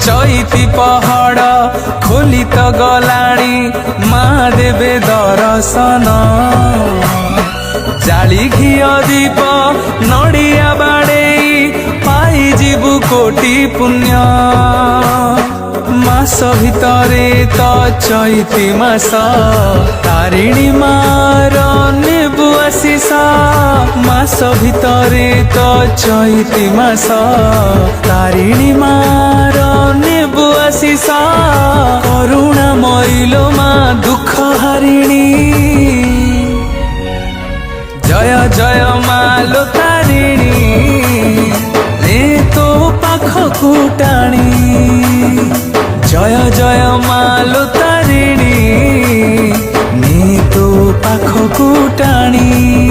चैती पहाड़ खोली तो गलाणी माँ देवे दर्शन जाली घिया दीप नड़िया बाड़े पाई जीवु कोटि पुण्य मास भितरे तो चैती मास तारिणी मार नेबु आशीष मास भितरे तो चैती मास तारिणी मार नेबु आशीष करुणा मैलो मा दुख हारिणी जय जय मालो तारिणी ने तो पाखकु टाणी जय जय मालो तारिणी ने तो पाखकु टाणी।